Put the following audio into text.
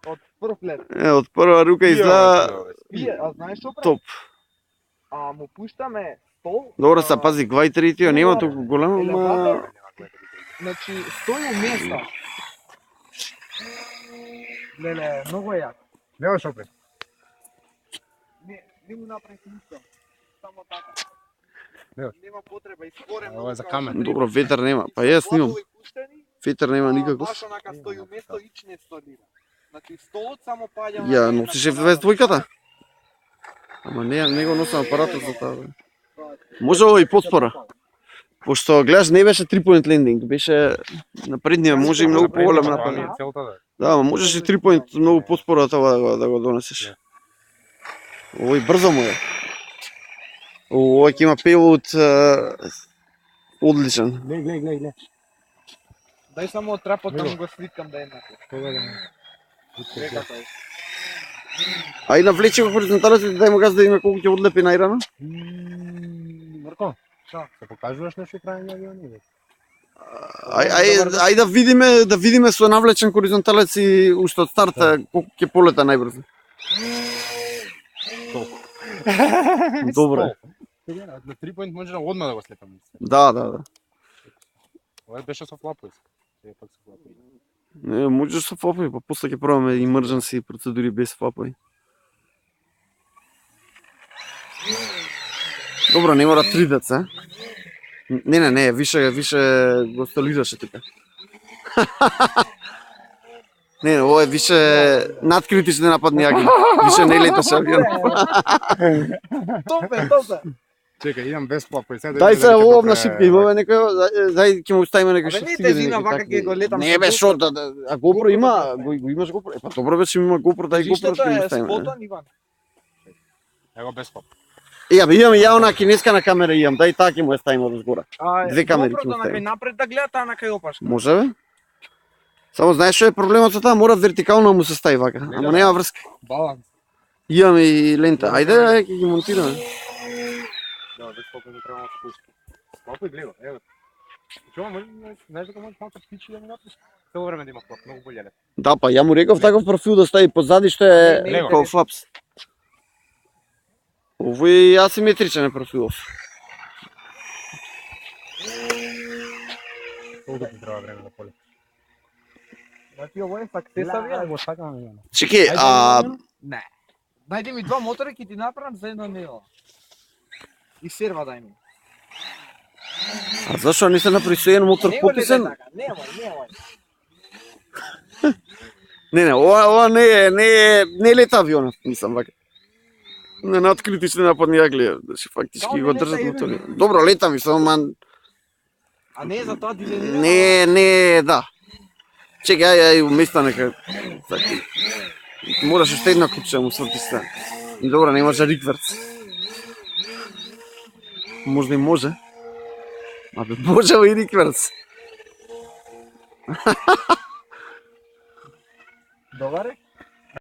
Од прв глед. Од прва рука изгледа А знаеш што прави? топ. Му пуштаме стол. Добро се пази, гвајтери тие нема толку големо, ама елеватор. Значи стои у места. Леле, многу е јак. Нема што пред. Не му направи ништо. Само така. Нема. Нема потреба, изгорено. Ова е за камера. добро ветер нема. Па јас снимам. Ветер нема никаков. Баш онака стои у место и не столира. Значи столот само паѓа. Ја носише 22-ката? Ама не го носам апаратот за таа. Бе. Може ова и поспора. Пошто гледаш не беше 3-point landing, беше на преднија може и многу поголем напад. Да, ама можеш и 3-point многу поспора тоа да го донесеш. Овој брзо му е. Овој ќе има пейлоуд одличен. Глеј. Дај само трапот да му го сликам да еднакво. А и навлече го хоризонталеците, дај му газ да има колку ќе одлепи најрано. Марко, се покажуваш нешто праење авиони? Ај да видиме со навлечен хоризонталец и уште од старта колку ќе полета најбрзо. Добро. На 3 point може одма да го слепам. Да. Ова беше со флапој. Сега пак со флапој. Не, можеш со флапој, па после ќе пробаме emergency процедури без флапој. Добро, не мора 3 деца. Не, више го столираше тука. Не, ова е више надкритични нападни агент. Више не леташе авион. Топе. Чекај, идам без флапој. Дај се ловна шипка, имаме некој, дај ќе му ставиме некој Абе, не шипки. те зина, вака ќе го летам Не со бе, GoPro. шо, а GoPro има, го имаш GoPro. Па добро беше има GoPro, дај GoPro Лиштото ќе му е ставиме. спотон, Иван. Ево без флап. Имаме ја она кинеска на камера имам, дај таа ќе му ја ставиме од згора. Две камери ќе му GoPro-то ставиме. напред да гледа, таа на кај опашка. Може бе? Само знаеш што е проблемот со таа, мора вертикално му се стави вака, ама нема врска. Баланс. Имаме и лента. Ајде ќе ги монтираме. Да, без флап не треба да се пушти. Флапој гледа, ево. Чува, знаеш дека може малку спичи да ми напиш? Цело време да има флап, многу боле. Да, па ја му реков таков профил да стави позади што е Не, како флапс. Овој е асиметричен е профилов. Колку ти треба време да поле? Значи ово е success авион. Го сакам да. Чеки, Не. Најди ми два мотора ќе ти направам за едно нело. И серва дај ми. а зашо не се направи со еден мотор Не го летай потисен? така, немој. Не, ова не лета авионот, мислам вака. Не надкритични нападни агли, значи фактички Да, го не држат лета, мотори. Добро, лета ми, само ман А не за тоа дизајнирано. не, да. Чекај, ај уместа нека. Мораш уште една купча му свртиш се. Добро, не може рикверц. Можда и може. Абе, може и рикверц. Добар е?